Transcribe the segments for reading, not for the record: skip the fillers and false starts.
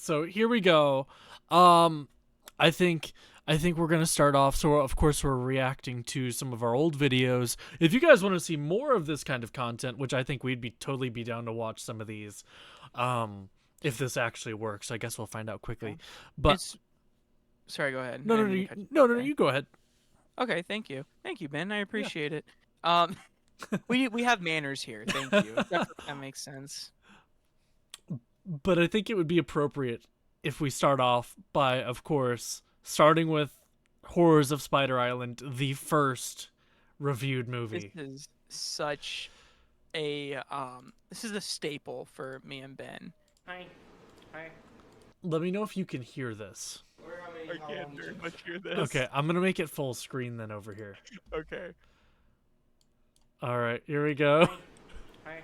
So here we go. I think we're gonna start off. So of course we're reacting to some of our old videos. If you guys want to see more of this kind of content, which I think we'd be totally be down to watch some of these, if this actually works, I guess we'll find out quickly. But sorry, go ahead. no, you go ahead. Okay, thank you, Ben. I appreciate it. We have manners here. Thank you. That makes sense. But I think it would be appropriate if we start off by, of course, starting with Horrors of Spider Island, the first reviewed movie. This is such a this is a staple for me and Ben. Hi. Let me know if you can hear this. I can't very much hear this. Okay, I'm gonna make it full screen then over here. Okay. All right, here we go. Hi.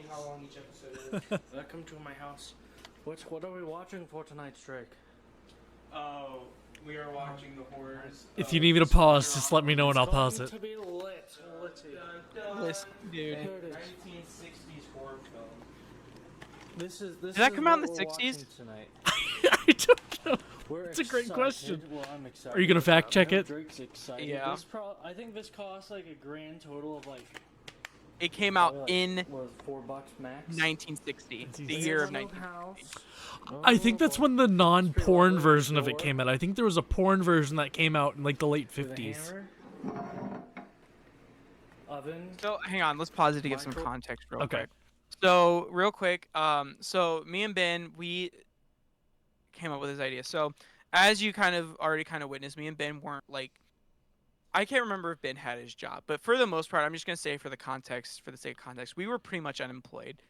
How long each episode is? Welcome to my house. What are we watching for tonight's Drake? Oh, we are watching the horrors. If you need me to pause, just let me know and I'll pause it. To be lit. Listen, dude. 1960s horror film. Did that come out in the 60s? I don't know. It's a great question. Well, I'm excited. Are you gonna fact check it? Drake's excited. Yeah. I think this costs like a grand total of like. It came out in $4 max. 1960, the year of 1960. I think that's when the non-porn version of it came out. I think there was a porn version that came out in like the late 50s. Oven. So hang on, let's pause it to give some context real Okay. quick. So real quick, so me and Ben, we came up with this idea. So as you kind of already witnessed, me and Ben weren't like, I can't remember if Ben had his job, but for the most part, I'm just gonna say for the sake of context, we were pretty much unemployed,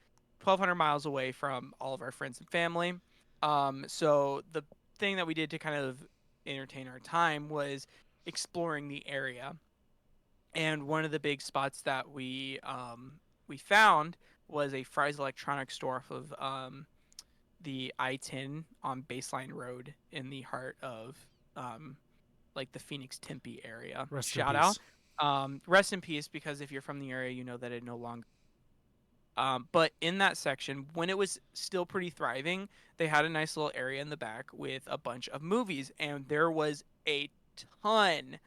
1,200 miles away from all of our friends and family. So the thing that we did to kind of entertain our time was exploring the area. And one of the big spots that we found was a Fry's Electronics store off of the I-10 on Baseline Road in the heart of like the Phoenix Tempe area. Shout out. Rest in peace, because if you're from the area, you know that it no longer. But in that section, when it was still pretty thriving, they had a nice little area in the back with a bunch of movies, and there was a ton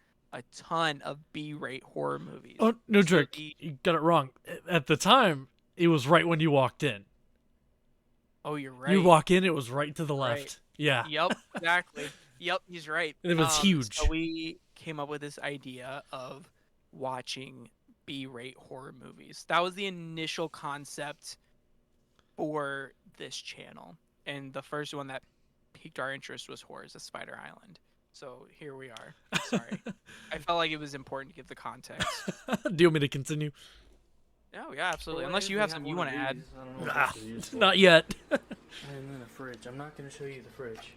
of B-rate horror movies. Oh no, Drake, you got it wrong. At the time, it was right when you walked in. Oh, you're right. You walk in, it was right to the left. Right. Yeah. Yep, exactly. Yep, he's right. It was huge. So we came up with this idea of watching B-rate horror movies. That was the initial concept for this channel. And the first one that piqued our interest was Horrors of Spider Island. So here we are. Sorry. I felt like it was important to give the context. Do you want me to continue? Oh, yeah, absolutely. Unless you have something you want to add. Not yet. And then a fridge. I'm not going to show you the fridge.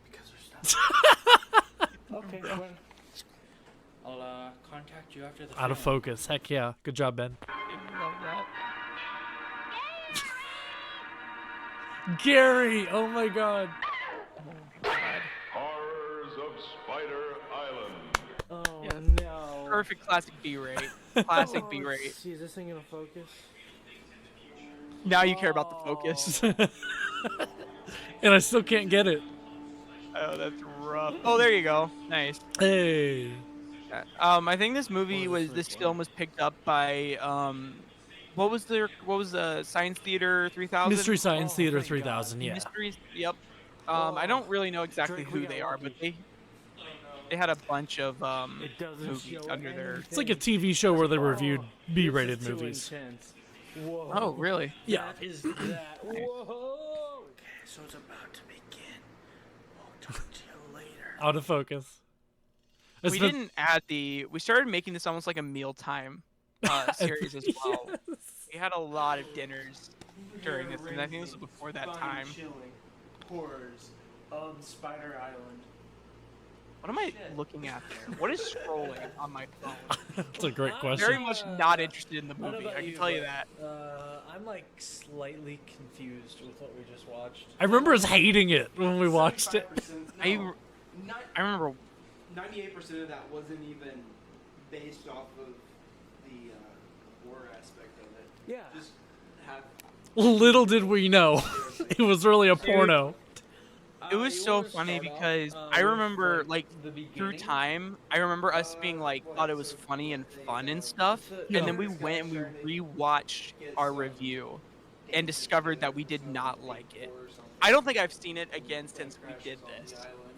Because there's nothing. Okay, fine. I'll contact you after the Out of film. focus. Heck yeah. Good job, Ben. I love that. Gary! Oh my god. Horrors of Spider Island. Oh, Yes. no. Perfect classic B-rate. Classic B-rate. See, is this thing going to focus? Now you care about the focus. And I still can't get it. Oh, that's rough. Oh, there you go. Nice. Hey. I think this film was picked up by what was the Science Theater 3000? Mystery Science Theater thank 3000, yeah. Mysteries. Yep. I don't really know exactly Drake, we who got they are, lucky. but they had a bunch of It doesn't movies show under their. It's like a TV show where they reviewed This B-rated is too movies. intense. Whoa. Oh, really? Yeah. That is that. Whoa. Okay, so it's about to begin. We'll talk to you later. Out of focus. It's We been- didn't add the. We started making this almost like a mealtime series as well. We had a lot of dinners during this, and I think this was before that time. Horrors of Spider Island. What am I looking at there? What is scrolling on my phone? That's a great Very question. much not interested in the I don't know movie. about I can tell you but, that. I'm like slightly confused with what we just watched. I remember us hating it when we watched it. 75%, I remember. 98% of that wasn't even based off of the horror aspect of it. Yeah. Just have Little did we know, it was really a porno. It was You so wanna funny start off, because I with, remember like the through beginning? time, I remember us being like thought it was funny and fun and stuff, Yeah. and then we went and we rewatched our review and discovered that we did not like it. I don't think I've seen it again since we did this,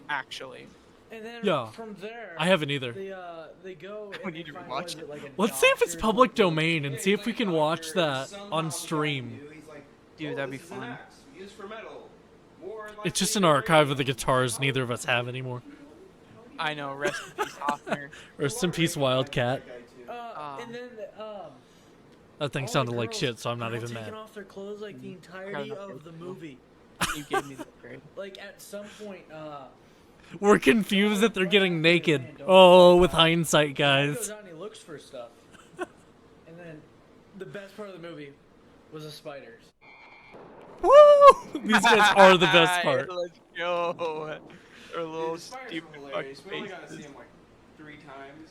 actually. And then Yeah. from there, I haven't either. they go. We and need they to find, rewatch what is it. like a Let's see if it's doctor public who- domain and see if we can watch that on stream. Dude, that'd be fun. Used for metal. More It's just an archive of the guitars neither of us have anymore. I know, rest in peace, Hoffner. Rest in peace, Wildcat. And then That thing all the sounded like girls shit, so I'm are not all even taking mad. off their clothes like the entirety of the movie. You gave me the grade. Like at some point, We're confused that they're getting naked. Oh, with hindsight, he guys. goes out and he looks for stuff. And then the best part of the movie was the spiders. Woo! These guys are the best part. Let's go. Our little The spiders stupid were fucking hilarious. We only got to see faces. them like 3 times.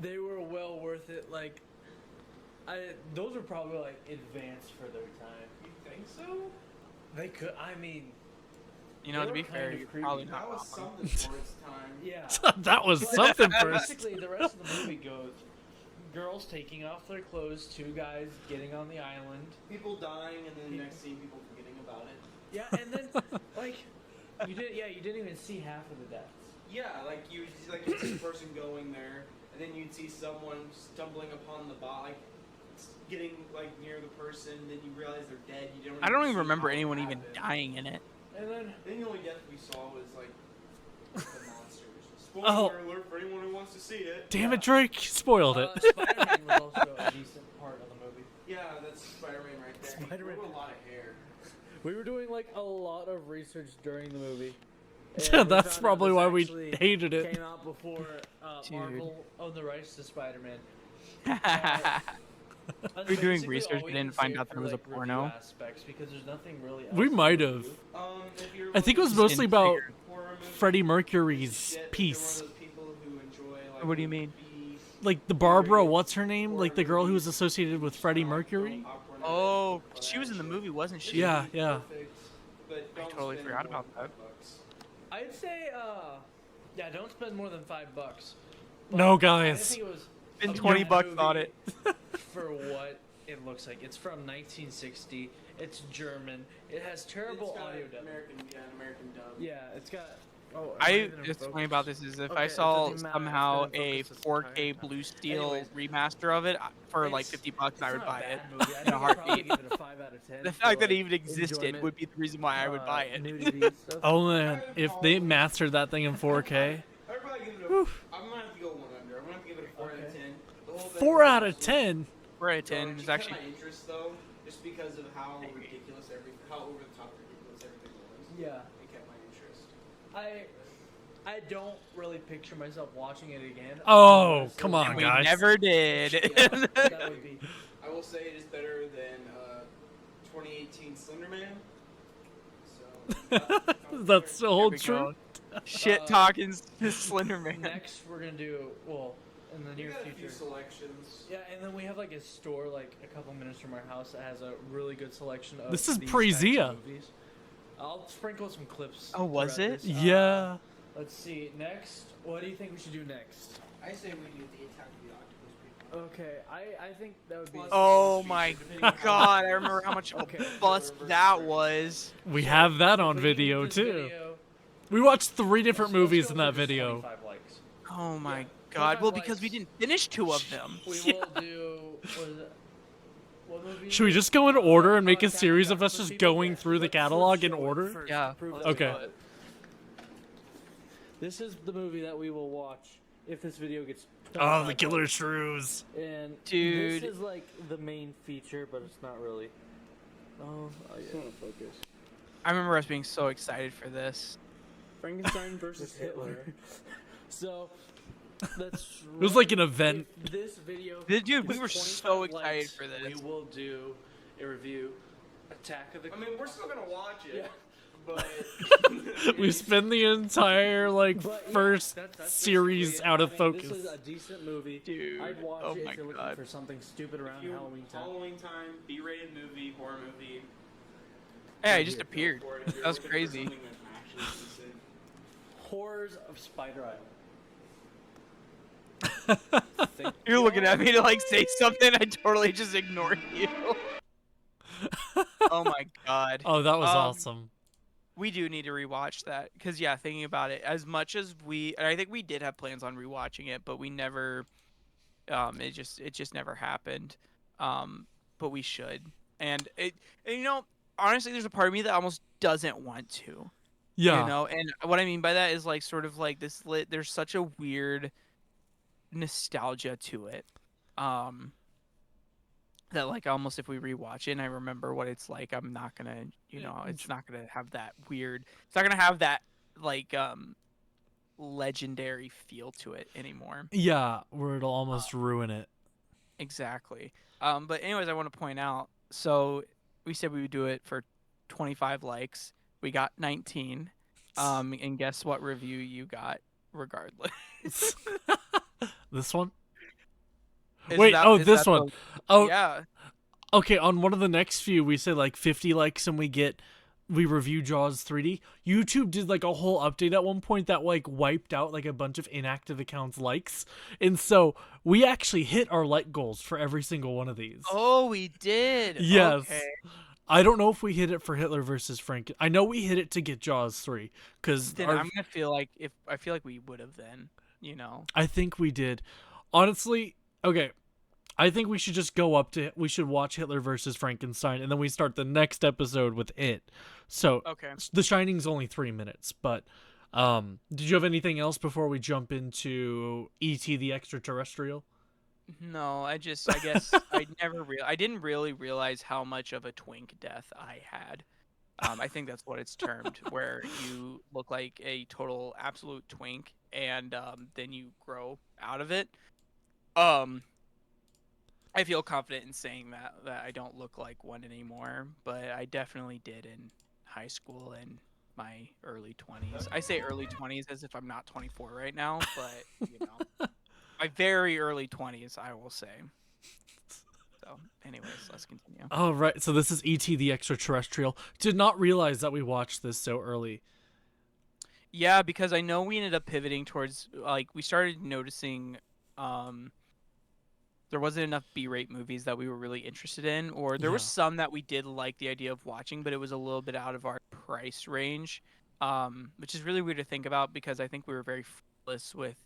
They were well worth it. Like, those were probably like advanced for their time. You think so? They could. I mean, You know, They to were be kind fair, of you're creepy. probably That not was wrong. something for its time. yeah. That was But something first. Basically, the rest of the movie goes: girls taking off their clothes, 2 guys getting on the island. People dying, and then the next scene, people forgetting about it. Yeah, and then like you didn't even see half of the deaths. Yeah, like you'd see a person going there, and then you'd see someone stumbling upon the body, like getting like near the person. Then you realize they're dead. You don't. I don't even see remember how it anyone even happened. dying in it. And then Then the only death we saw was like the monsters. Spoiler Oh. alert for anyone who wants to see it. Damn it, Drake. Spoiled it. Spider-Man was also a decent part of the movie. Yeah, that's Spider-Man right there. Spider-Man. He grew a lot of hair. We were doing like a lot of research during the movie. Yeah, And we that's found out probably this why we actually hated it. Came out before Dude. Marvel owned the rights to Spider-Man. We're doing Basically, research, all we we didn't can find say out that for, it was a like, review porno. aspects, because there's nothing really We else to might have. review. If you're I think it was Just mostly didn't about figure. horror movies, Freddie Mercury's shit, if you're piece. one of those people who enjoy, like, What do you mean? B, Like the Barbara, what's her name? Like the girl who was associated with Freddie Mercury? popcorn Oh, and she was in the movie, wasn't she? Yeah, yeah. perfect, but I don't totally spend forgot more about than that. $5. I'd say, yeah, don't spend more than $5. No, I guys. think it was Spend a 20 bad bucks on movie it. for what it looks like. It's from 1960. It's German. It has terrible It's got audio an dub. American dub. Yeah, it's got. Oh, am I even in just focus? funny about this is if Okay, I it saw doesn't matter, somehow it's been in a focus this entire 4K time. blue steel Anyways, remaster of it for like it's- 50 bucks, I it's would not buy bad it movie. I in a think I'd probably heartbeat. give it a 5 out of 10 The for, fact that it like, even existed enjoyment, would be the reason why I would buy it. nudity and stuff. Oh man, if they mastered that thing in 4K. I'd probably give it a. Whew. I'm gonna have to go 1 under. I'm gonna have to give it a 4 out Okay. of 10. The whole thing 4 is out of absolutely 10. 4 out of 10 garbage. is It kept actually my interest though, just because of how ridiculous how over the top ridiculous everything was. Yeah, It kept my interest. I don't really picture myself watching it again. Oh, unless come it- on, we guys. never did. That would be. I will say it is better than 2018 Slender Man. So That's Here the whole we truth. go. Shit talking Slender Man. Next, we're gonna do in the we near got a few future. selections. Yeah, and then we have like a store like a couple minutes from our house that has a really good selection of. This is these pre-Zia. types of movies. I'll sprinkle some clips. Oh, was throughout it? this. Yeah. Let's see. Next, what do you think we should do next? I say we do the Attack of the Octopus people. Okay, I think that would be. Oh my god, I remember how much of a Okay. bust that was. We have that on If we video keep this too. video- We watched 3 different let's movies go in for that just video. 25 likes. Oh my Yeah, god. 25 Well, because we likes. didn't finish 2 of them. We will do. What is it? What movie? Should we just go in order and make a Attack of series the of us Octopus just People? going Yeah, through the let's catalog in show it order? first Yeah, to prove let's that we Okay. know it. This is the movie that we will watch if this video gets. Oh, 25 the killer likes. shrews. And Dude. this is like the main feature, but it's not really. Oh, yeah. focus. I remember us being so excited for this. Frankenstein It's Hitler. So that's. It was like an event. If this video. Dude, we gets were 25 so excited likes, for this. We will do a review. Attack of the. I mean, we're still gonna watch it, Yeah. but We spend the entire like But yeah, first that's series basically it. out of I mean, focus. This is a decent movie. Dude, I'd watch oh it my if you're looking God. for something stupid around Halloween time. Halloween time, B-rated movie, horror movie. Yeah, he just appeared. Go for it if you're That was looking for crazy. something that's actually decent. Horrors of Spider Island. You're looking at me to like say something. I totally just ignored you. Oh my God. Oh, that was awesome. We do need to rewatch that because yeah, thinking about it, as much as and I think we did have plans on rewatching it, but we never. It just never happened. But we should. And you know, honestly, there's a part of me that almost doesn't want to. Yeah. You know, and what I mean by that is like sort of like this. There's such a weird nostalgia to it. That like almost if we rewatch it and I remember what it's like, I'm not gonna, you know, it's not gonna have that weird. It's not gonna have that like legendary feel to it anymore. Yeah, where it'll almost ruin it. Exactly. But anyways, I want to point out. So we said we would do it for 25 likes. We got 19. And guess what review you got? Regardless. This one? Is Wait, that- oh, is this that one. the- Oh, yeah. okay. On one of the next few, we say like 50 likes, and we review Jaws 3D. YouTube did like a whole update at one point that like wiped out like a bunch of inactive accounts likes, and so we actually hit our like goals for every single one of these. Oh, we did. Yes. Okay. I don't know if we hit it for Hitler versus Frank. I know we hit it to get Jaws 3 because Then I'm gonna feel like we would have then, you know. I think we did. Honestly, okay. I think we should just we should watch Hitler versus Frankenstein, and then we start the next episode with it. So, Okay. The Shining's only 3 minutes, but did you have anything else before we jump into E.T. the Extraterrestrial? No, I guess I didn't really realize how much of a twink death I had. I think that's what it's termed, where you look like a total absolute twink, and then you grow out of it. I feel confident in saying that I don't look like one anymore, but I definitely did in high school and my early 20s. I say early 20s as if I'm not 24 right now, but you know, my very early 20s, I will say. So, anyways, let's continue. All right, so this is E.T. the Extraterrestrial. Did not realize that we watched this so early. Yeah, because I know we ended up pivoting towards like we started noticing there wasn't enough B-rate movies that we were really interested in, or there were Yeah. some that we did like the idea of watching, but it was a little bit out of our price range, which is really weird to think about because I think we were very frivolous with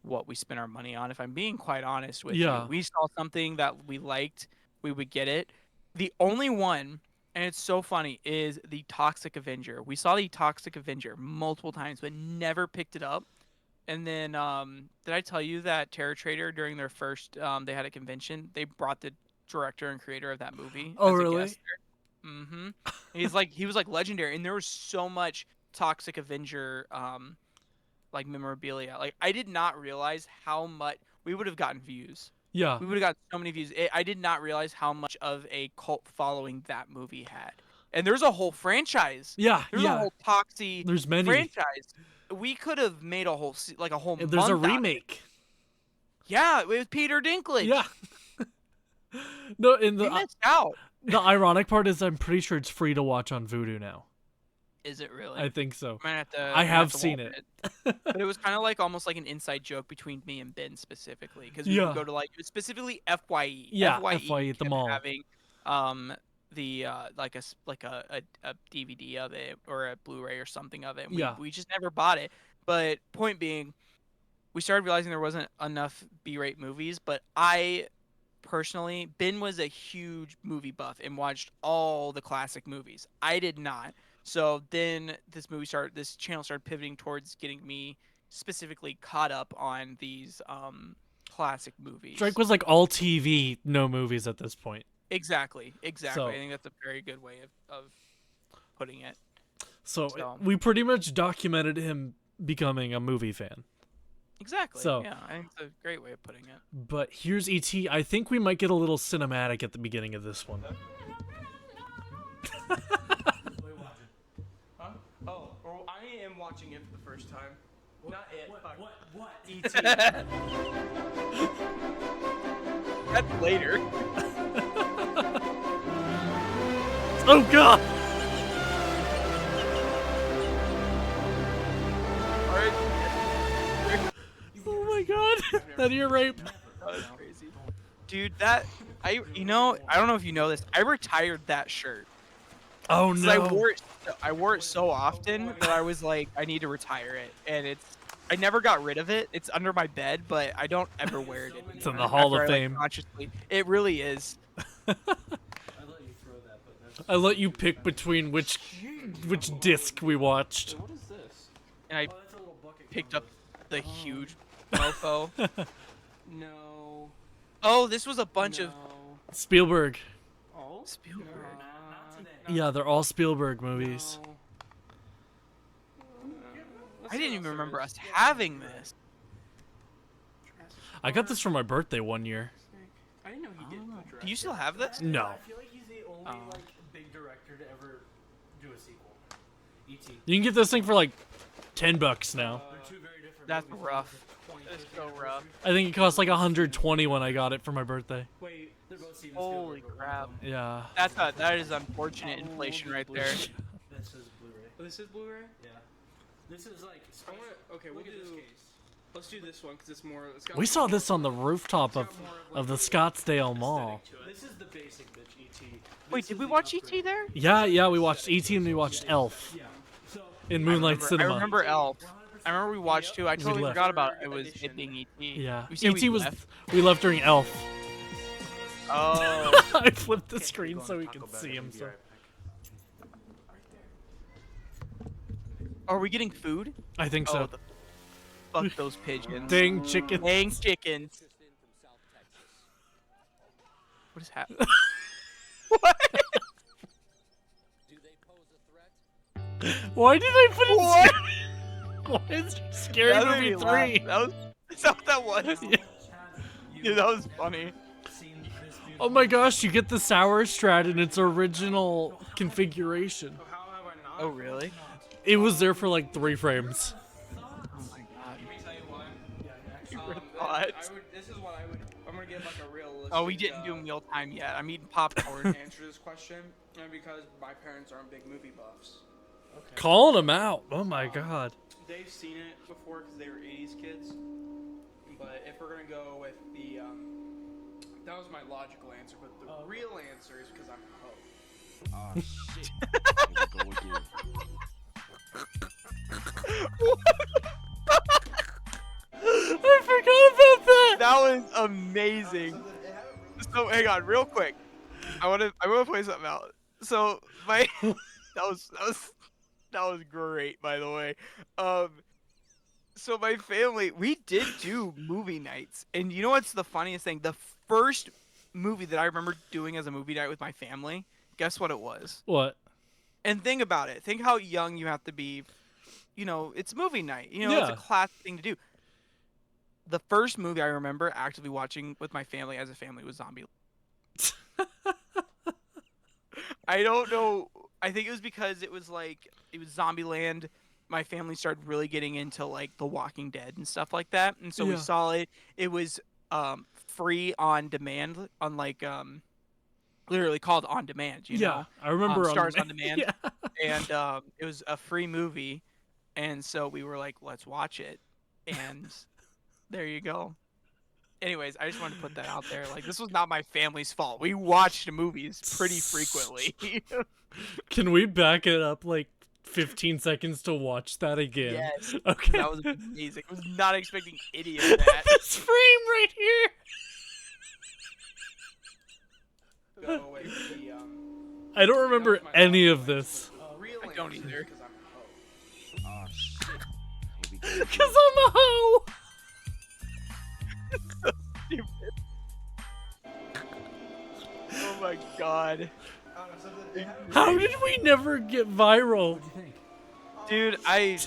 what we spent our money on. If I'm being quite honest with Yeah. you, we saw something that we liked, we would get it. The only one, and it's so funny, is the Toxic Avenger. We saw the Toxic Avenger multiple times, but never picked it up. And then, did I tell you that Terror Trader during their first, they had a convention, they brought the director and creator of that movie. Oh, as a really? guest there. Mm-hmm. He was like legendary, and there was so much Toxic Avenger, like memorabilia. Like I did not realize how much we would have gotten views. Yeah. We would have got so many views. I did not realize how much of a cult following that movie had. And there's a whole franchise. Yeah. There's a whole Toxie There's many. franchise. We could have made a whole like a whole. And there's a month out of it. remake. Yeah, with Peter Dinklage. Yeah. No, in We the missed out. the ironic part is I'm pretty sure it's free to watch on Vudu now. Is it really? I think so. Might have to, I might have to seen watch it. But it was kind of like almost like an inside joke between me and Ben specifically, because we Yeah. would go to like specifically FYE. Yeah, FYE, FYE at the kept mall. having the like a DVD of it or a Blu-ray or something of it. And Yeah. we just never bought it. But point being, we started realizing there wasn't enough B-rate movies. But I personally, Ben was a huge movie buff and watched all the classic movies. I did not. So then this channel started pivoting towards getting me specifically caught up on these classic movies. Drake was like all TV, no movies at this point. Exactly. So- I think that's a very good way of putting it. So we pretty much documented him becoming a movie fan. Exactly. So- yeah, I think it's a great way of putting it. But here's E.T. I think we might get a little cinematic at the beginning of this one. Oh, or I am watching it for the first time. Not it. Fuck. What? E.T. That's later. Oh God! Alright. Oh my God! That ear rape. That was crazy. Dude, I don't know if you know this. I retired that shirt. Oh 'Cause no! I wore it so often that I was like, I need to retire it, and I never got rid of it. It's under my bed, but I don't ever wear it anymore. It's in the Hall of after I, Fame. Consciously, it really is. I let you throw that, but that's. I let you pick between which disc we watched. What is this? And I Oh, that's a little bucket. picked up the huge mofo. No. Oh, this was a bunch of No. Spielberg. Oh. Spielberg. Not today. Yeah, they're all Spielberg movies. No. I didn't even remember us having this. I got this for my birthday one year. I didn't know he did. Do you still have this? No. I feel like he's the only Oh. like big director to ever do a sequel. E.T. You can get this thing for like $10 now. They're two very different That's movies. rough. One's a That's 25th so rough. anniversary. I think it cost like 120 when I got it for my birthday. Wait, they're both Steven Holy Spielberg, but crap. one of them- Yeah. That is unfortunate inflation right there. This is Blu-ray. Oh, this is Blu-ray. Yeah. This is like. I want to. Okay, we'll Look at this do. case. Let's do this one because it's more. It's got We saw this on the rooftop of the Scottsdale aesthetic Mall. to it. This is the basic bitch E.T. Wait, This did is we the watch upgrade. ET there? Yeah, we watched E.T. and we watched Elf Yeah. So in Moonlight I Cinema. remember Elf. I remember we watched two. I totally left. forgot about it was it being ET. Yeah, We said E.T. we was. left. We left during Elf. Oh. I flipped the screen so we could see him. So. Are we getting food? I think Oh, so. fuck those pigeons. Dang chicken. Dang chickens. What is happening? Why did I put it? What? Why is Scary That made Movie me laugh. 3? That was. Is that what that was? Yeah. Dude, that was funny. seen this dude. Oh my gosh, you get the Sour Strat in its original configuration. How have I not? Oh really? It was there for like 3 frames. Oh my god. Let me tell you why. You Um, were I thought. would. This is what I would. I'm gonna give like a realistic. Oh, we didn't do mealtime yet. I'm eating popcorn. answer this question, and because my parents aren't big movie buffs. Calling him out. Oh my god. They've seen it before because they were '80s kids. But if we're gonna go with the, that was my logical answer. But the real answer is because I'm a hoe. Ah, shit. Here we go again. I forgot about that. That was amazing. So hang on, real quick. I want to play something out. So my that was great, by the way. So my family, we did do movie nights, and you know what's the funniest thing? The first movie that I remember doing as a movie night with my family, guess what it was? What? And think about it. Think how young you have to be. You know, it's movie night. You know, it's a Yeah. classic thing to do. The first movie I remember actively watching with my family as a family was Zombie. I don't know. I think it was because it was Zombieland. My family started really getting into like The Walking Dead and stuff like that, and so we Yeah. saw it. It was free on demand, on like literally called On Demand. You know? I remember Stars on Demand. Yeah. And it was a free movie, and so we were like, let's watch it, and there you go. Anyways, I just wanted to put that out there. Like, this was not my family's fault. We watched movies pretty frequently. Can we back it up like 15 seconds to watch that again? Yes, Okay. that was amazing. I was not expecting any of that. This frame right here. Go with the I don't remember any of this. real I don't answer either. because I'm a hoe. Ah, shit. Here we go again. Because I'm a hoe. Oh my god. How did we never get viral? Dude, I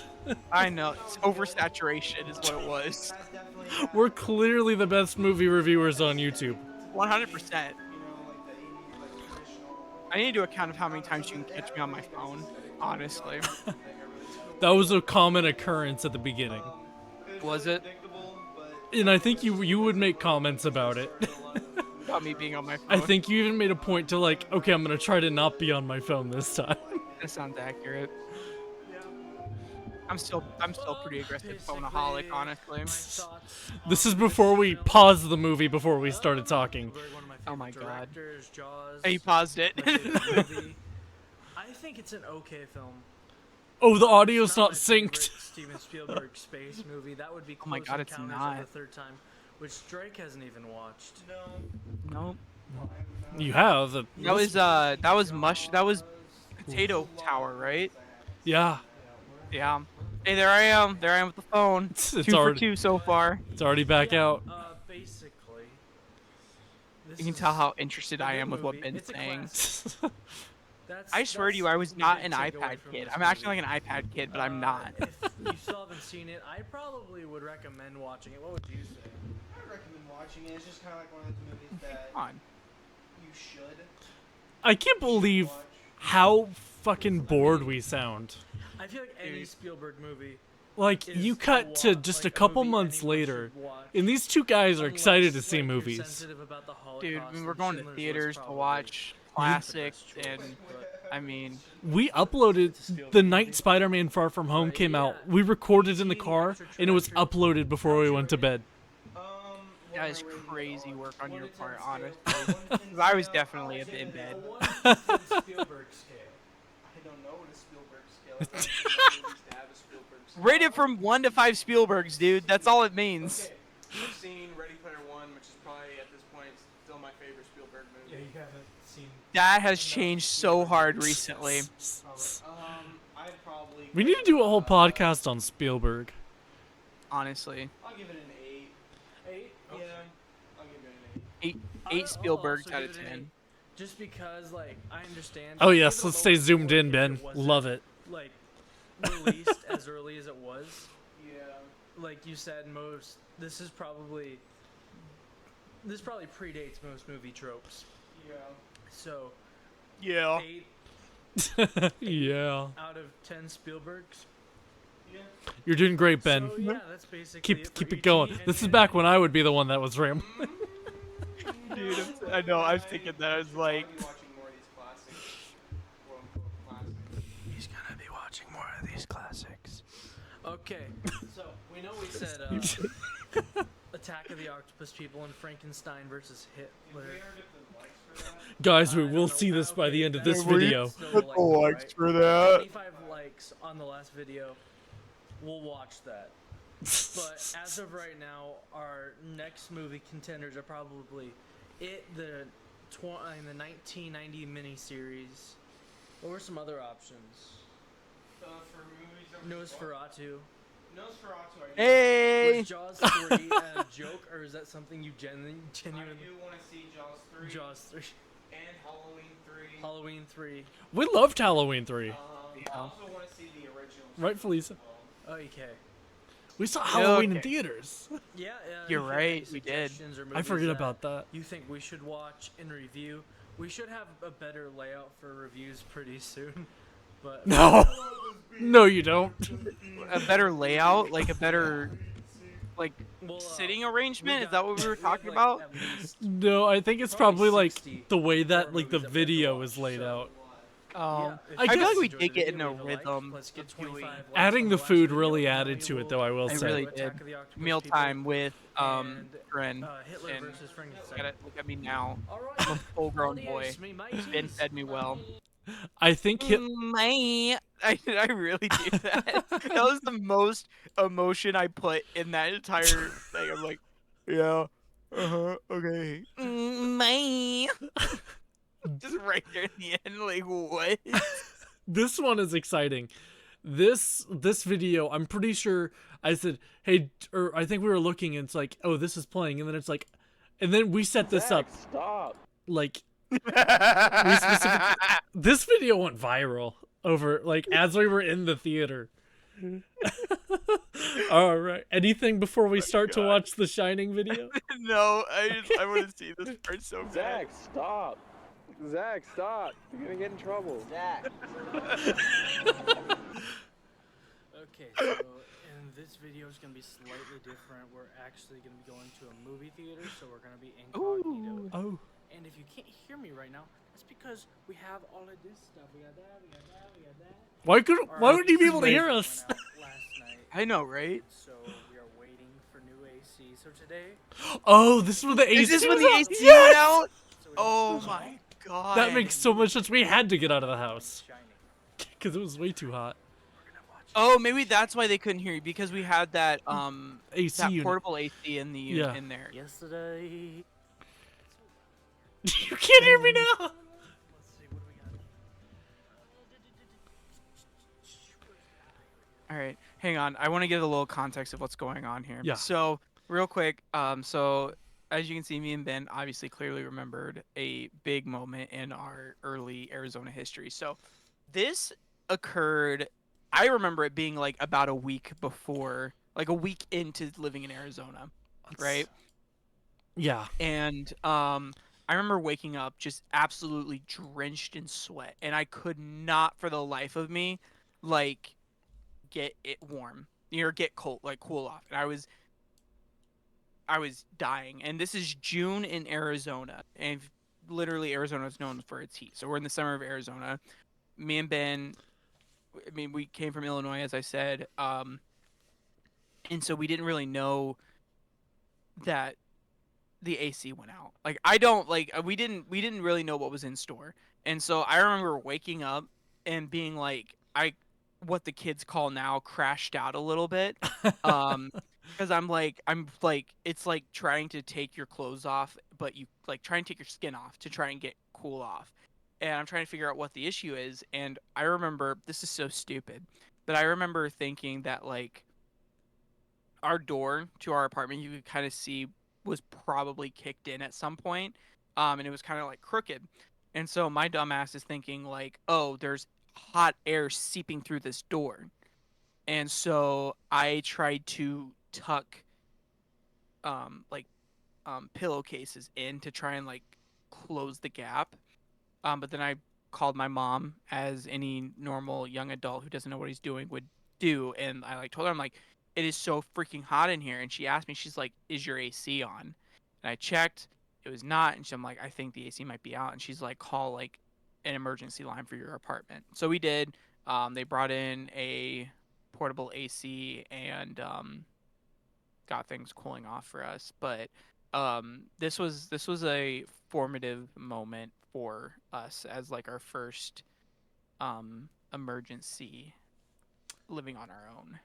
know. It's oversaturation is what it was. That's definitely We're clearly the best movie reviewers on YouTube. 100%. you know like the '80s like traditional. I need to do a count of how many times you can catch me on my phone, honestly. Thing or That was a common occurrence at the beginning. Was it? And I think you would make comments about it. About me being on my phone. I think you even made a point to like, okay, I'm gonna try to not be on my phone this time. That sounds accurate. I'm still pretty aggressive phoneaholic, honestly. This is before we paused the movie before we started talking. Oh my god. Jaws. Hey, you paused it. I think it's an okay film. Oh, the audio's It's not my favorite synced. Steven Spielberg space movie. That would be Close Oh my god, it's Encounters not. of the Third Time, which Drake hasn't even watched. Nope. You have. That was Potato Tower, right? Yeah. Yeah. Hey, there I am with the phone. It's 2 for already 2 so far. it's already back out. Basically. You can tell how interested I am with what Ben's It's a saying. classic. I swear to you, I was the not big an takeaway iPad from kid. this I'm acting movie. like an iPad kid, but I'm not. If you still haven't seen it, I probably would recommend watching it. What would you say? I would recommend watching it. It's just kind of like one of those movies that Come on. you should I can't believe watch. how fucking bored we sound. I feel like any Spielberg movie. Like, is you cut to just a couple movie months anyone later, should watch. and these two guys are excited to Unless, see like, you're movies. sensitive about the Dude, Holocaust, I mean, we're then going to Schindler's List theaters to probably watch is the classics, best choice, and but- I mean, We uploaded the night Spider-Man Far From Home came out. We recorded in the car, and it was uploaded before we went to bed. that is crazy work on your part, honestly. 'Cause I was definitely a bit in bed. Spielberg scale. I don't know what a Spielberg scale is. I don't think movies to have a Spielberg scale. Rate it from 1 to 5 Spielbergs, dude. That's all it means. Okay, I've seen Ready Player One, which is probably at this point still my favorite Spielberg Yeah, movie. you haven't seen. That has changed so hard recently. I'd probably. We need to do a whole podcast on Spielberg. Honestly, I'll give it an 8. 8? Yeah, I'll give it an 8. eight Spielbergs also out give of it an 10. 8, just because, like, I understand. Oh I yes, give it a let's low stay zoomed in, score Ben. if it wasn't, Love it. Like, released as early as it was. Yeah. Like you said, this probably predates most movie tropes. Yeah. So, Yeah. 8 Yeah. out of 10 Spielbergs. Yeah. You're doing great, Ben. So, yeah, that's basically Keep for it going. E.T. This is and- back when I would be the one that was rambling. Dude, I know. I was thinking that. I was like, I'll be watching more of these classics. Quote unquote classics. He's gonna be watching more of these classics. Okay, so we know we said Attack of the Octopus People and Frankenstein versus Hitler. Guys, we I don't will know, see this by the end of that- this that- video. still like it, right? for that. 25 likes on the last video. We'll watch that. But as of right now, our next movie contenders are probably the 1990 miniseries. What were some other options? For movies, Nosferatu. Nosferatu. Hey. Was Jaws 3 a joke, or is that something you I genuinely? do want to see Jaws 3 Jaws 3, and Halloween 3. Halloween 3. We loved Halloween 3. I also want to see the original. Rightfully so. Okay. We saw Halloween in okay. theaters. Yeah. You're if you have right, any we did. suggestions or I movies forget about that. You think we should watch and review? We should have a better layout for reviews pretty soon. But No. No, you don't. A better layout, like a better, like we'll, sitting we arrangement. Is got- that what we were we have, talking like, about? at least No, I think it's Probably probably like 60 the way that horror like the movies that we have to video watch, is laid so- out. Yeah, if I you feel guys like we enjoyed did the get video, in a leave a like. rhythm Let's get of doing- 25 likes Adding on the last food video, really and added we to it, will though. I will I say. really Attack did. of the Octopus Meal People time with and, DreN. Hitler and versus Frankenstein. Look at me now. All I'm a right. full-grown boy. Audience, me mateys. Ben fed me well. I think Hit- Man, I really do that. That was the most emotion I put in that entire thing. I'm like, yeah, okay. Man. Just right there at the end, like, what? this one is exciting. This video, I'm pretty sure I said, hey, or I think we were looking and it's like, oh, this is playing, and then it's like, and then we set this up. Stop. Like, this video went viral over like as we were in the theater. All right. Anything before we start to watch the Shining video? No, I want to see this part so bad. Zach, stop. Zach, stop. You're gonna get in trouble. Zach. this video is gonna be slightly different. We're actually gonna be going to a movie theater, so we're gonna be incognito. Oh. And if you can't hear me right now, that's because we have all of this stuff. We got that, we got that, we got that. Why wouldn't you be able to hear us? Went out last night, I know, right? so we are waiting for new AC. So today, Oh, this is when the AC Is this when was the on. AC Yes! went out? so we Oh my god. That makes so much sense. We had to get out of the house Shining. because it was way too hot. We're gonna watch it. Oh, maybe that's why they couldn't hear you, because we had that AC that unit. portable AC in the Yeah. in there. Yesterday. You can't hear me now. Let's see what do we got. All right, hang on. I want to give a little context of what's going on here. Yeah. So real quick, so as you can see, me and Ben obviously clearly remembered a big moment in our early Arizona history. So this occurred. I remember it being like about a week before, like a week into living in Arizona, right? Yeah. And I remember waking up just absolutely drenched in sweat, and I could not for the life of me like get it warm or get cold, like cool off. And I was dying. And this is June in Arizona, and literally Arizona is known for its heat. So we're in the summer of Arizona. Me and Ben, I mean, we came from Illinois, as I said, and so we didn't really know that the AC went out. Like I don't like we didn't really know what was in store. And so I remember waking up and being like what the kids call now crashed out a little bit. Because I'm like it's like trying to take your clothes off, but you like try and take your skin off to try and get cool off. And I'm trying to figure out what the issue is. And I remember, this is so stupid, but I remember thinking that like our door to our apartment, you could kind of see, was probably kicked in at some point, and it was kind of like crooked. And so my dumbass is thinking like, oh, there's hot air seeping through this door. And so I tried to tuck pillowcases in to try and like close the gap. But then I called my mom, as any normal young adult who doesn't know what he's doing would do, and I like told her, I'm like, it is so freaking hot in here. And she asked me, she's like, is your AC on? And I checked, it was not. And I'm like, I think the AC might be out. And she's like, call like an emergency line for your apartment. So we did. They brought in a portable AC and got things cooling off for us. But this was a formative moment for us as like our first emergency living on our own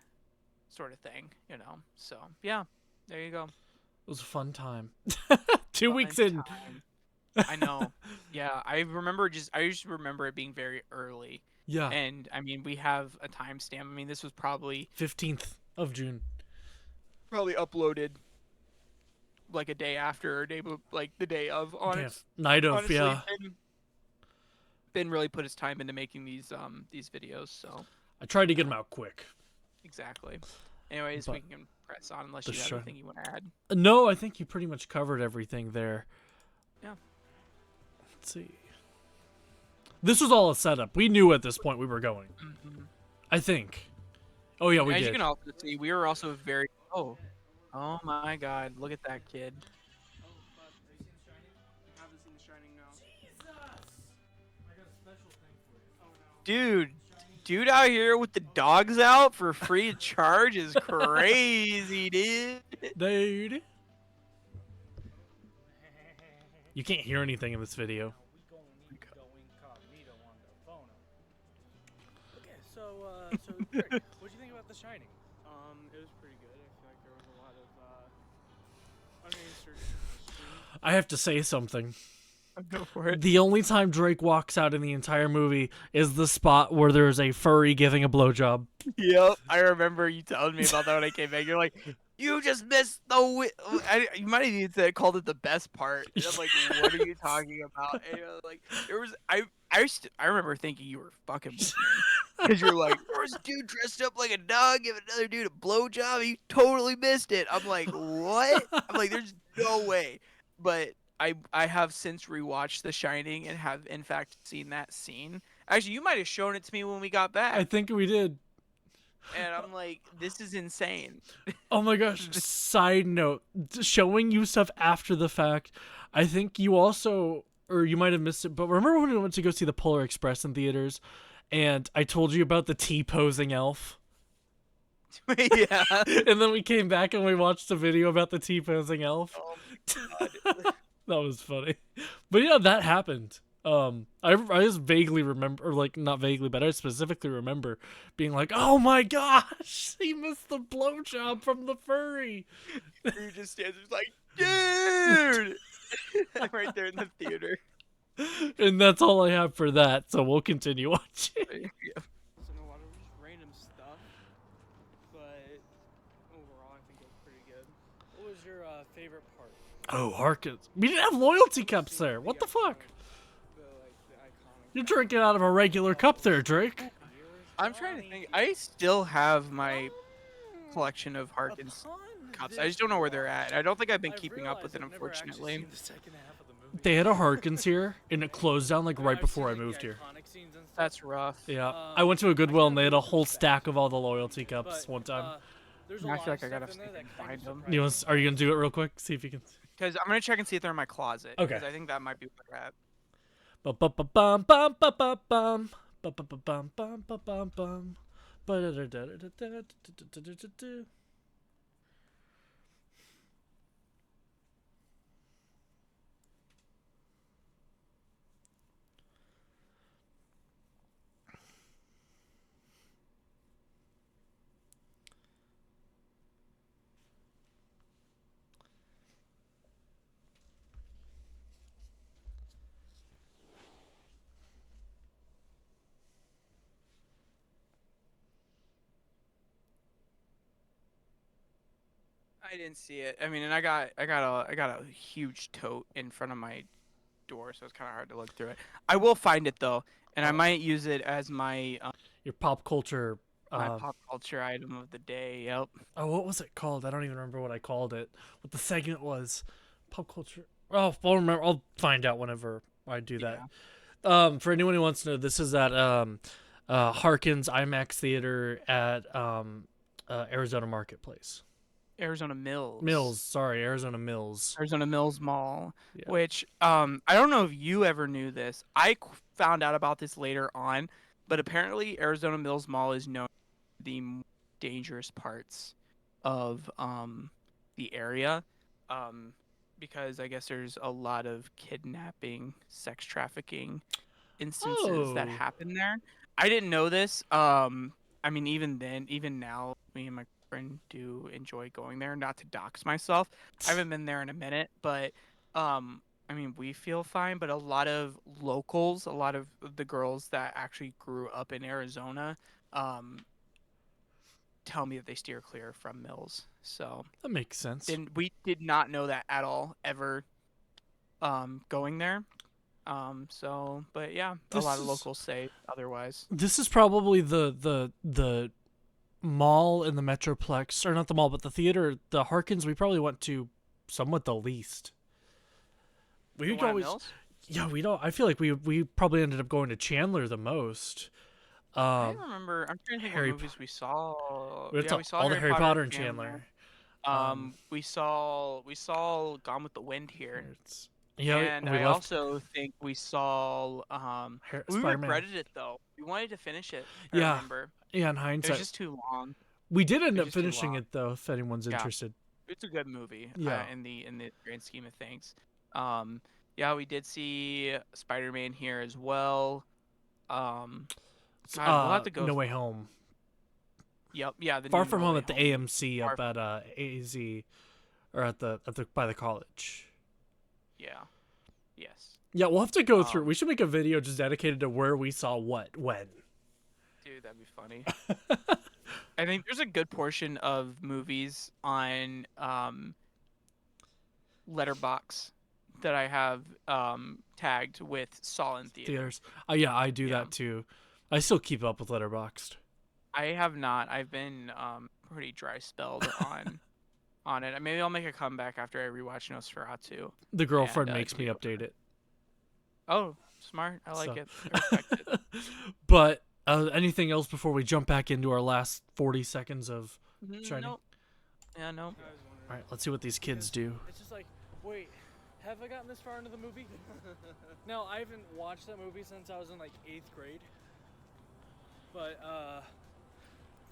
sort of thing, you know. So yeah, there you go. It was a fun time. 2 weeks Fun in. time. I know. Yeah, I just remember it being very early. Yeah. And I mean, we have a timestamp. I mean, this was probably 15th of June. uploaded like a day after, like the day of. Night of, Honestly, yeah. Ben really put his time into making these videos, so I tried to get them out quick. exactly. Anyways, But we can press on unless the you have show- anything you want to add. No, I think you pretty much covered everything there. Yeah. Let's see. This was all a setup. We knew at this point we were going. Mm-hmm. I think. Oh yeah, we As did. you can also see, we were also very. Oh my God! Look at that kid. Oh, but have you seen The Shining? I haven't seen The Shining, no. I got a special thing for you. Oh no. Dude out here with the dogs out for free of charge is crazy, dude. Dude. You can't hear anything in this video. We gonna need to go incognito on the phone. Okay, so Rick, what'd you think about The Shining? It was pretty good. I feel like there was a lot of unanswered questions. I have to say something. Go for it. The only time Drake walks out in the entire movie is the spot where there's a furry giving a blowjob. Yep, I remember you telling me about that when I came back. You're like, you just missed the. You might have even said called it the best part. And I'm like, what are you talking about? And like, there was I remember thinking you were fucking with me because you're like, there was a dude dressed up like a dog giving another dude a blowjob. You totally missed it. I'm like, what? I'm like, there's no way. But I have since rewatched The Shining and have in fact seen that scene. Actually, you might have shown it to me when we got back. I think we did. and I'm like, this is insane. Oh my gosh. Side note, showing you stuff after the fact. I think you also, or you might have missed it, but remember when we went to go see the Polar Express in theaters and I told you about the T-posing elf? Yeah. And then we came back and we watched a video about the T-posing elf. Oh my god. That was funny. But yeah, that happened. I just vaguely remember, or like not vaguely, but I specifically remember being like, "Oh my gosh, he missed the blowjob from the furry." Drew just stands there like, dude. I'm right there in the theater. And that's all I have for that. So we'll continue watching. Yeah. So a lot of just random stuff, but overall I think it was pretty good. What was your favorite part? Oh, Harkins, we didn't have loyalty cups there. What the fuck? The iconic. You're drinking out of a regular cup there, Drake. I'm trying to think. I still have my collection of Harkins cups. I just don't know where they're at. I don't think I've been keeping up with it, unfortunately. They had a Harkins here, and it closed down like right before I moved here. That's rough. Yeah, I went to a Goodwill and they had a whole stack of all the loyalty cups one time. I feel like I gotta see if I can find them. Are you gonna do it real quick? See if you can. Because I'm gonna check and see if they're in my closet. Okay. Because I think that might be where they're at. Bum bum bum bum bum bum bum bum bum bum bum bum. I didn't see it. I mean, and I got a huge tote in front of my door, so it's kind of hard to look through it. I will find it though, and I might use it as my Your pop culture. my pop culture item of the day. Yep. Oh, what was it called? I don't even remember what I called it. What the segment was. Pop culture. Oh, I'll remember. I'll find out whenever I do that. For anyone who wants to know, this is at Harkins IMAX Theater at Arizona Marketplace. Arizona Mills. Arizona Mills. Arizona Mills Mall, Yeah. which I don't know if you ever knew this. I found out about this later on, but apparently Arizona Mills Mall is known for the dangerous parts of the area, because I guess there's a lot of kidnapping, sex trafficking instances that Oh. happen there. I didn't know this. I mean, even now, me and my friend do enjoy going there. Not to dox myself, I haven't been there in a minute, but I mean, we feel fine. But a lot of locals, a lot of the girls that actually grew up in Arizona, tell me that they steer clear from Mills. So That makes sense. we did not know that at all ever, going there. So, but yeah, This a lot of is- locals say otherwise. This is probably the mall in the Metroplex, or not the mall, but the theater, the Harkins. We probably went to somewhat the least. The We one at always, Mills? yeah, we don't. I feel like we probably ended up going to Chandler the most. I don't remember. I'm trying to think Harry what movies we saw. We went Yeah, to we saw all the Harry Potter and Chandler. We saw Gone with the Wind here, Yeah, and we I left also think we saw. We Spider-Man. regretted it though. We wanted to finish it. I Yeah, remember. Yeah, in It was hindsight, just too long. we did end it up was just too finishing long. it though. If anyone's Yeah. interested. It's a good movie. Yeah. In the grand scheme of things. Yeah, we did see Spider-Man here as well. God, we'll have to go. No Way Home. Yep. Yeah. The Far new From No Home Way at the Home. AMC up at AZ, or at the by the college. Yeah. Yes. Yeah, we'll have to go through. Um, We should make a video just dedicated to where we saw what when. Dude, that'd be funny. I think there's a good portion of movies on Letterbox that I have tagged with Saw in theater. Theaters. Yeah, I do Yeah. that too. I still keep up with Letterboxd. I have not. I've been pretty dry spelled on it. Maybe I'll make a comeback after I rewatch Nosferatu. The girlfriend And, makes me do- update it. Oh, smart. I like So- it. I respect it. But Anything else before we jump back into our last 40 seconds of Shining? Nope. Yeah, no. All right, let's see what these kids do. It's just like, wait, have I gotten this far into the movie? No, I haven't watched that movie since I was in like 8th grade. But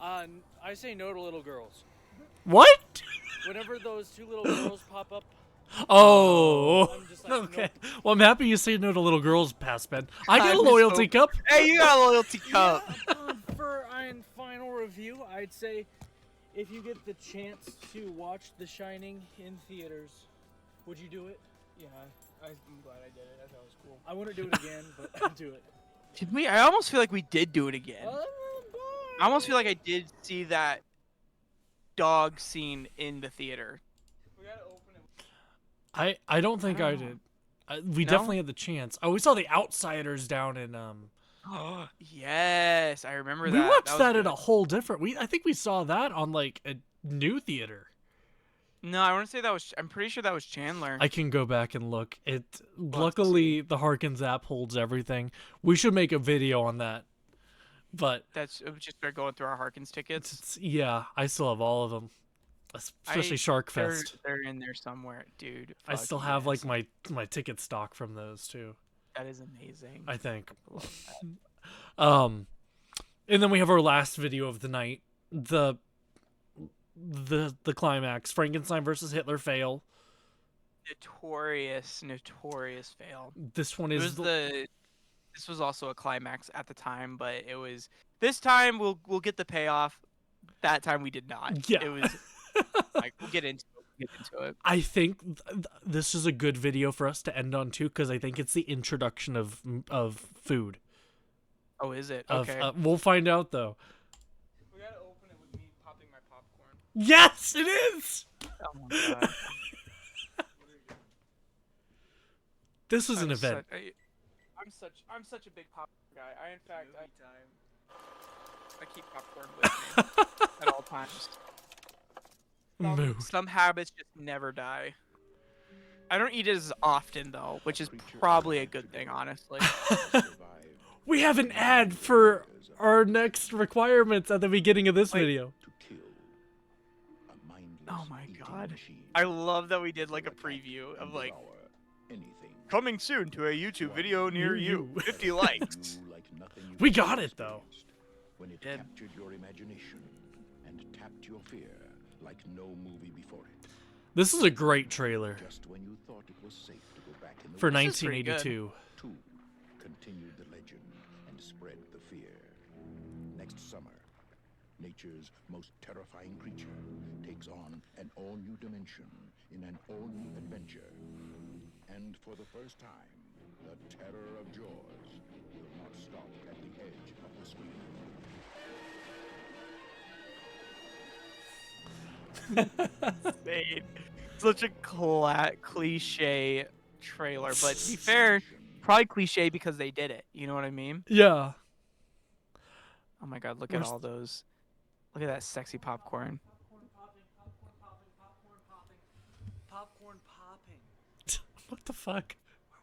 I say no to little girls. What? Whenever those 2 little girls pop up, Oh. I'm just like, Okay. nope. Well, I'm happy you say no to little girls past Ben. I get a I'm loyalty so- cup. Hey, you got a loyalty cup. For in final review, I'd say if you get the chance to watch The Shining in theaters, would you do it? Yeah, I'm glad I did it. I thought it was cool. I wouldn't do it again, but I'd do it. Did we? I almost feel like we did do it again. Oh, I almost feel like I did see that dog scene in the theater. We gotta open it. I don't think I Oh. did. We No? definitely had the chance. Oh, we saw The Outsiders down in Yes, I remember We that. watched was that at good. a whole different. I think we saw that on like a new theater. No, I want to say that was. I'm pretty sure that was Chandler. I can go back and look. It have to luckily the Harkins app holds everything. We should make a video on that. But That's just start going through our Harkins tickets. yeah, I still have all of them, especially Shark They're, Fest. they're in there somewhere, dude. I still fuck have yes. like my ticket stock from those too. That is amazing. I think. love that. And then we have our last video of the night, the climax, Frankenstein versus Hitler fail. Notorious fail. This one It is was This was also a climax at the time, but it was. This time we'll get the payoff. That time we did not. Yeah. It was. Like we'll get into it. We'll get into it. I think this is a good video for us to end on too, because I think it's the introduction of food. Oh, is it? Of, Okay. we'll find out though. We gotta open it with me popping my popcorn. Yes, it is. Oh my god. This was an I'm event. I'm such a big popcorn guy. In fact I keep popcorn with me at all times. Moo. Some habits just never die. I don't eat it as often though, which is probably a good thing, honestly. We have an ad for our next requirements at the beginning of this video. Oh my god. I love that we did like a preview of like coming soon to a YouTube video near you. 50 likes. We got it though. When it Did. captured your imagination and tapped your fear like no movie before it. This is a great trailer Just when you thought it was safe to go back in the for This is pretty good. 1982. Two continued the legend and spread the fear. Next summer, nature's most terrifying creature takes on an all-new dimension in an all-new adventure. And for the first time, the terror of Jaws will not stop at the edge of the screen. Insane. Such a cliche trailer, but to be fair, probably cliche because they did it. You know what I mean? Yeah. Oh my god, look at all those. Look at that sexy popcorn. popcorn popping. What the fuck?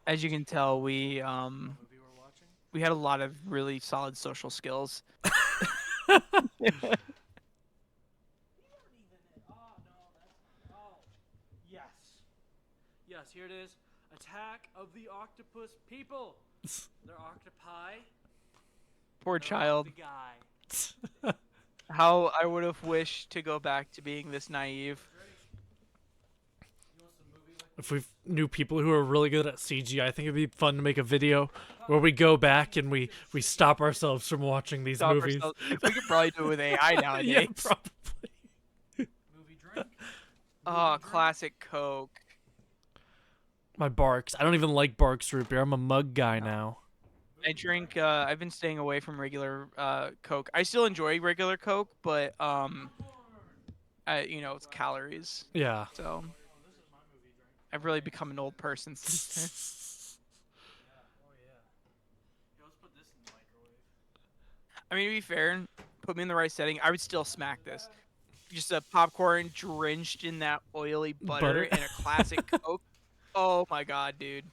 As you can tell, we had a lot of really solid social skills. Yes, here it is. Attack of the Octopus People. They're octopi. Poor They're child. The guy. How I would have wished to go back to being this naive. If we knew people who are really good at CG, I think it'd be fun to make a video where we go back and we stop ourselves from watching these Stop movies. ourselves- We could probably do it with AI nowadays. Yeah, probably. Movie drink. Oh, classic Coke. My Barks. I don't even like Barks root beer. I'm a mug guy now. I drink. I've been staying away from regular Coke. I still enjoy regular Coke, but it's calories. Yeah. So I've really become an old person since then. I mean, to be fair, put me in the right setting, I would still smack this. Just a popcorn drenched in that oily butter and a classic Coke. Oh my god, dude.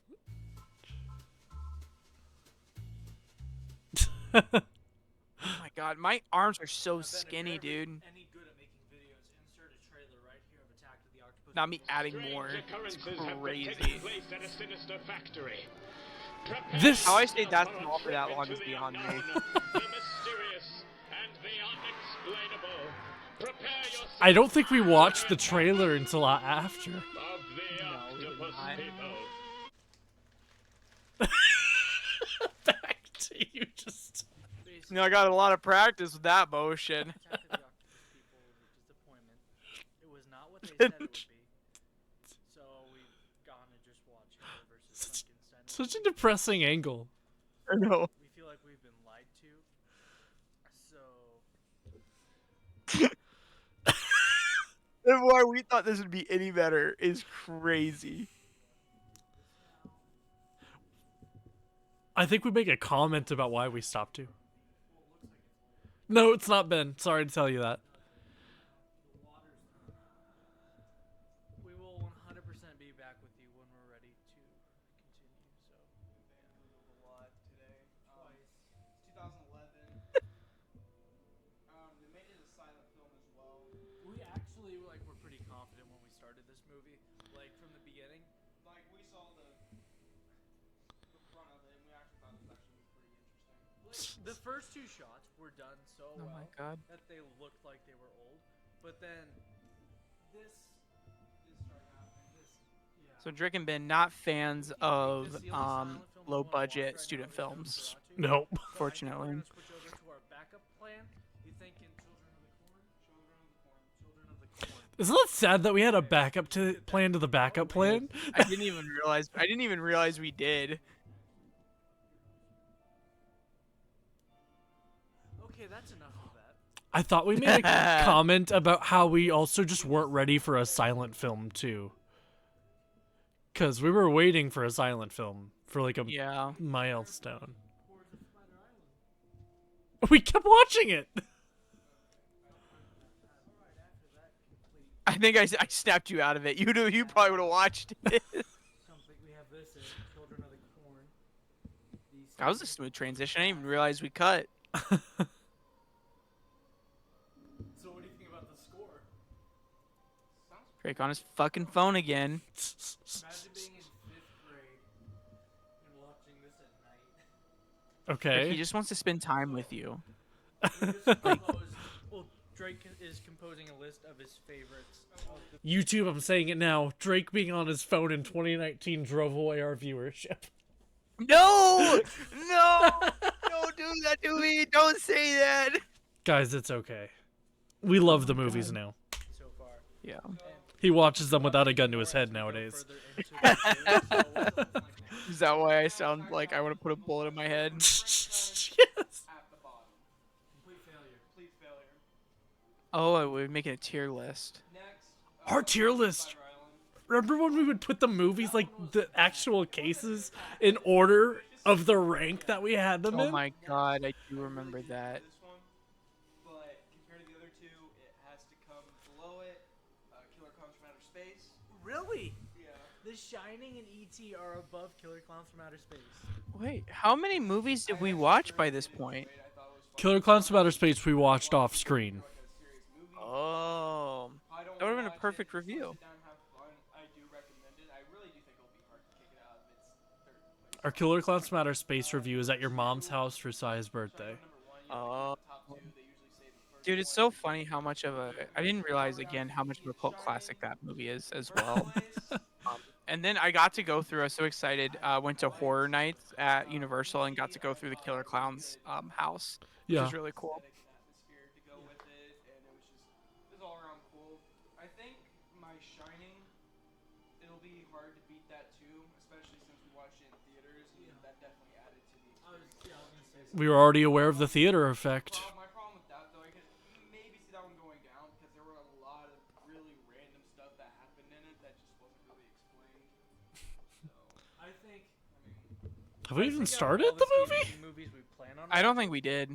Oh my god, my arms are so I bet if you're skinny, ever dude. any good at making videos, insert a trailer right here of Attack of the Octopus. Not me adding more. It's crazy. At a sinister factory. This How I stayed that small for that long is beyond me. The mysterious and the unexplainable. Prepare yourself I don't think we watched the trailer until after. of the octopus not. people. Back to you just. You know, I got a lot of practice with that motion. Attack of the Octopus people was a disappointment. It was not what they said it would be. So we've gone and just watched Hitler versus Frankenstein. Such a depressing angle. I know. We feel like we've been lied to. So And why we thought this would be any better is crazy. I think we make a comment about why we stopped to. No, it's not Ben. Sorry to tell you that. we will 100% be back with you when we're ready to continue. So A lot today. 2011. They made it a silent film as well. we actually were pretty confident when we started this movie, like from the beginning. Like we saw the front of it, and we actually thought it was actually pretty interesting. Like the first two shots were done so Oh well my god. that they looked like they were old, but then this Started happening. yeah. So Drake and Ben not fans of This is the only silent film we low wanna watch budget right now student when it comes films. to Karate. Nope. So I think Fortunately. we're gonna switch over to our backup plan. You thinking Children of the Corn? Children of the Corn. Isn't that sad that we had a backup to plan to the backup plan? I didn't even realize we did. Okay, that's enough of that. I thought we made a comment about how we also just weren't ready for a silent film too. Cause we were waiting for a silent film for like a Yeah. milestone. We kept watching it. I think I snapped you out of it. You probably would have watched it. Something we have this is Children of the Corn. These That was a smooth transition. I didn't even realize we cut. So what do you think about the score? Drake on his fucking phone again. Imagine being in 5th grade and watching this at night. Okay. He just wants to spend time with you. Well, Drake is composing a list of his favorites. Of the YouTube, I'm saying it now. Drake being on his phone in 2019 drove away our viewership. No! No! Don't do that to me! Don't say that! Guys, it's okay. We love the movies now. so far. Yeah. He watches them without a gun to his head nowadays. Further into the series, so Is that why I sound like I want to put a bullet in my head? Yes. At the bottom. complete failure. Complete failure. Oh, we're making a tier list. Next. Our tier list. Spider Island. Remember when we would put the movies, like the actual cases, in order of the rank that we had them Oh in? my god, I do remember that. This one, but compared to the other two, it has to come below it. Killer Comes from Outer Space. Really? Yeah. The Shining and E.T. are above Killer Clowns from Outer Space. Wait, how many movies did we watch by this point? I thought it was fun. Killer Clowns from Outer Space we watched off screen. Like a serious movie. Oh. I don't That would've been a watch perfect it. Just review. Sit down and have fun. I do recommend it. I really do think it'll be hard to kick it out of its third place. Our Killer Clowns from Outer Space review is at your mom's house for Sai's birthday. Oh. Top two, they usually say the first Dude, it's so funny how much of a... I didn't realize, again, how much of a cult classic that movie is as well. place. And then I got to go through, I was so excited, went to Horror Nights at Universal and got to go through the Killer Clowns house, which Yeah. was really cool. Atmosphere to go with it, and it was all around cool. I think my Shining, it'll be hard to beat that too, especially since we watched it in theaters, and that definitely added to the experience. We were already aware of the theater effect. My problem with that though, I could maybe see that one going down because there were a lot of really random stuff that happened in it that just wasn't really explained. So I think. Have we even think out of started all the Stephen movie? King movies we plan on I don't think we did.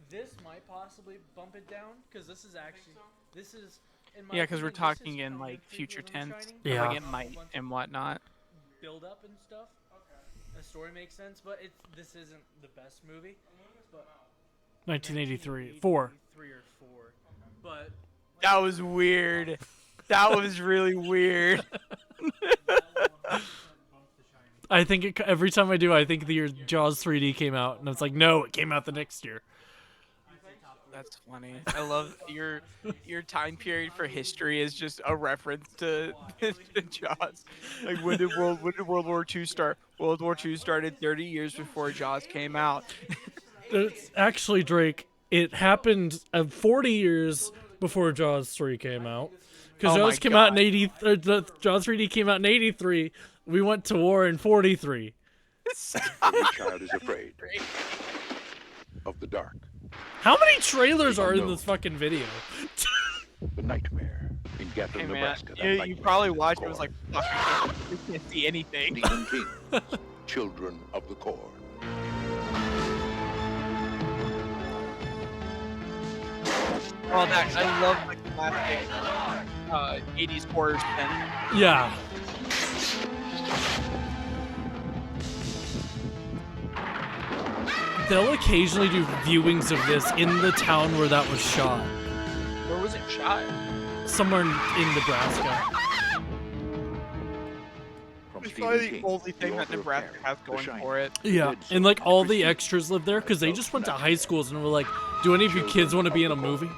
This might possibly bump it down because this is actually this is. In my Yeah, because we're opinion, this is talking in kind like of future prequel to The tense. Shining. Yeah. Like it A might bunch and whatnot. build up and stuff. okay. The story makes sense, but this isn't the best movie. I'm gonna 1983. 4. 3 or 4. But That was weird. That was really weird. I think every time I do, I think the year Jaws 3D came out, and it's like, no, it came out the next year. That's funny. I love your time period for history is just a reference to Jaws. Like when did World War II start? World War II started 30 years before Jaws came out. It's actually, Drake, it happened 40 years before Jaws 3 came out. Because Oh Jaws my came out in God. 80. Jaws 3D came out in 83. We went to war in 43. Every child is afraid of the dark, How many trailers are in this fucking video? the nightmare in Gatlin, Hey man, Nebraska. that you nightmare probably is in the watched it. core. Was like, fuck, we can't see anything. Stephen King's Children of the Corn. Oh, that I love like the classic 80s horror spin. Yeah. They'll occasionally do viewings of this in the town where that was shot. Where was it shot? Somewhere in Nebraska. From It's Stephen probably the King's only thing The that Author of Nebraska Carrie, has The going Shining. for it. Yeah, Dead and like Zone, all the Christine, extras live there because they just went to high schools and were like, do any of you kids want to be in a movie?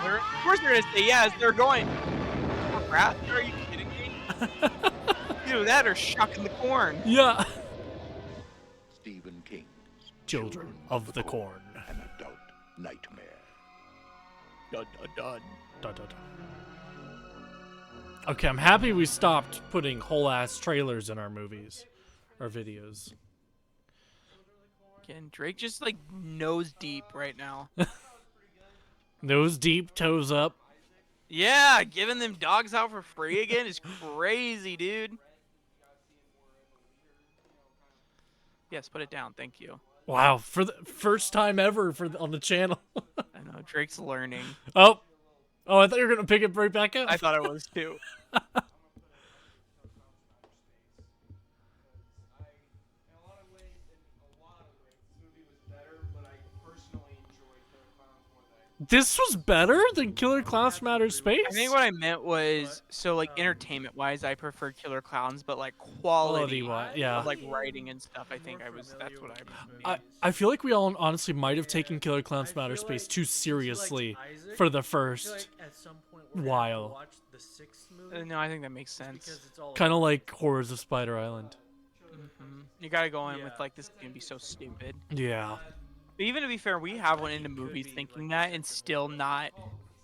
Of course they're gonna say yes. They're going. Nebraska? Are you kidding me? Either that or shucking the corn. Yeah. Stephen King's Children of the Corn. An adult nightmare. Dun, dun, dun. Dun, dun, dun. Okay, I'm happy we stopped putting whole ass trailers in our movies or videos. Again, Drake just like nose deep right now. Nose deep, toes up. Yeah, giving them dogs out for free again is crazy, dude. Yes, put it down. Thank you. Wow, for the first time ever on the channel. I know Drake's learning. Oh, I thought you were gonna pick it right back up. I thought it was too. This was better than Killer Clowns from Outer Space. I think what I meant was so like entertainment wise, I prefer Killer Clowns, but like quality, Yeah. of, like writing and stuff. I think that's what I feel like we all honestly might have taken Killer Clowns from Outer Space too seriously for the first while. Watch the 6th movie No, I think that makes sense. because it's all Kind of like Horrors of Spider Island. You gotta go in with like this is gonna be so stupid. Yeah. But even to be fair, we have went into movies thinking that and still not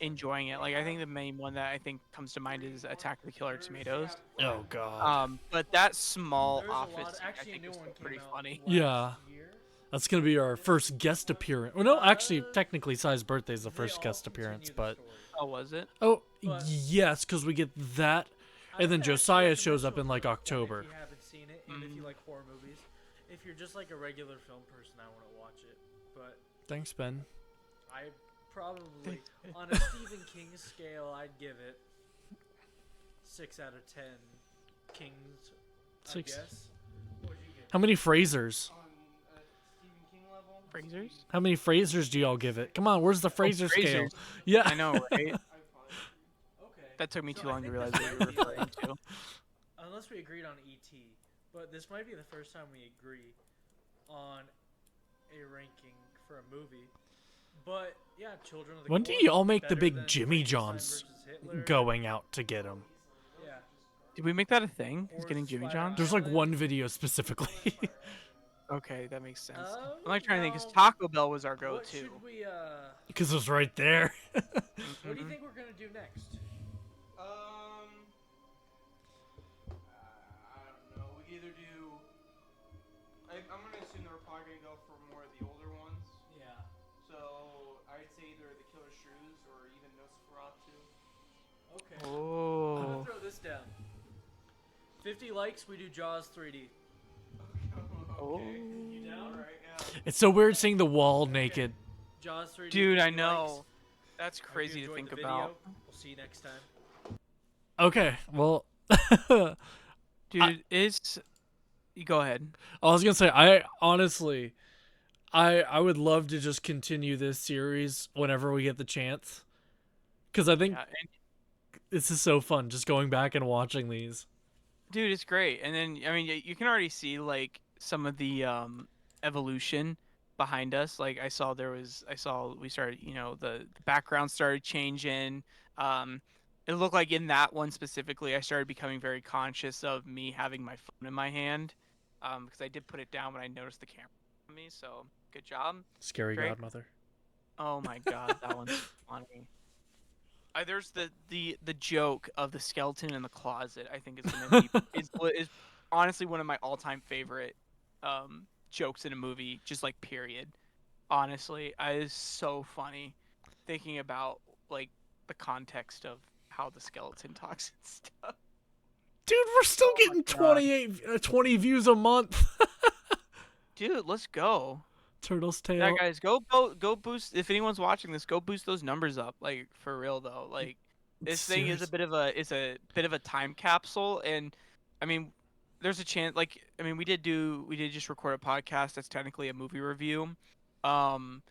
enjoying it. Like I think the main one that I think comes to mind is Attack of the Killer Tomatoes. Oh god. But that small There's a lot- office scene, I actually, a think new is one pretty came out funny. Yeah. That's gonna be our first guest appearance. Well, no, actually, technically, Sai's birthday is the first guest appearance, but Oh, was it? oh yes, because we get that, and then Josiah shows up in like October. If you haven't seen it, and if you like horror movies, if you're just like a regular film person, I want to watch it. But Thanks, Ben. I probably, on a Stephen King scale, I'd give it 6 out of 10 Kings. I 6. guess. What would you give? How many Frasers? Frasers? How many Frasers do y'all give it? Come on, where's the Fraser scale? Frasers. Yeah. I know, right? Okay. That took me So too I long to think realize this what you might were be, referring like, to. Unless we agreed on ET, but this might be the first time we agree on a ranking for a movie. But yeah, Children of the When do Corn y'all make the better big than Jimmy Frankenstein Johns versus Hitler. going out to get him? Yeah. Did we make that a thing? Is getting Jimmy John? There's like one video specifically. Okay, that makes sense. Oh, I'm like trying to think, because well, Taco Bell was our What go-to. should we Because it was right there. What do you think we're gonna do next? I don't know. We either do. I'm gonna assume that we're probably gonna go for more of the older ones. Yeah. So I'd say either the Killer Shrews or even Nosferatu. Okay. I'm Oh. gonna throw this down. 50 likes, we do Jaws 3D. Oh. You down? Alright, yeah. It's so weird seeing the wall naked. Jaws 3D. Dude, I 50 know. likes. That's Hope you crazy to enjoyed think the about. video. We'll see you next time. Okay, well, Dude, it's. You go ahead. I was gonna say, I honestly, I would love to just continue this series whenever we get the chance, because I think Yeah, and this is so fun just going back and watching these. dude, it's great. And then I mean, you can already see like some of the evolution behind us. Like I saw we started, the background started changing. Um, it looked like in that one specifically, I started becoming very conscious of me having my phone in my hand, because I did put it down when I noticed the camera on me. So good job, Scary Drake. Godmother. Oh my God, that one's funny. There's the joke of the skeleton in the closet. I think is gonna be is honestly one of my all-time favorite jokes in a movie. Just like period. Honestly, it is so funny thinking about like the context of how the skeleton talks and stuff. Dude, we're still Oh my getting God. 20 views a month. Dude, let's go. Turtle's Yeah, tail. guys, go boost. If anyone's watching this, go boost those numbers up. Like for real though. Like this thing is Serious. a bit of a time capsule, and I mean, there's a chance. Like I mean, we did just record a podcast that's technically a movie review. Um,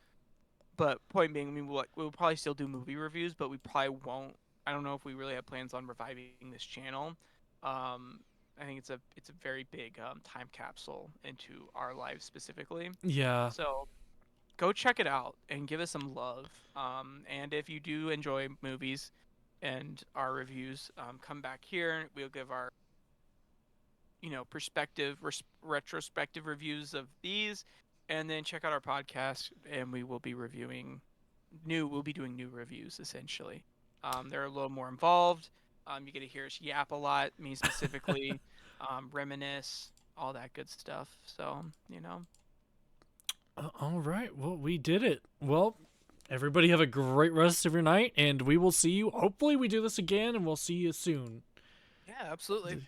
but point being, I mean, we'll probably still do movie reviews, but we probably won't. I don't know if we really have plans on reviving this channel. Um, I think it's a very big time capsule into our lives specifically. Yeah. So go check it out and give us some love. And if you do enjoy movies and our reviews, come back here. We'll give our, retrospective reviews of these, and then check out our podcast, and we will be reviewing We'll be doing new reviews essentially. They're a little more involved. You get to hear us yap a lot, me specifically, reminisce, all that good stuff. So All right. Well, we did it. Well, everybody have a great rest of your night, and we will see you. Hopefully, we do this again, and we'll see you soon. yeah, absolutely.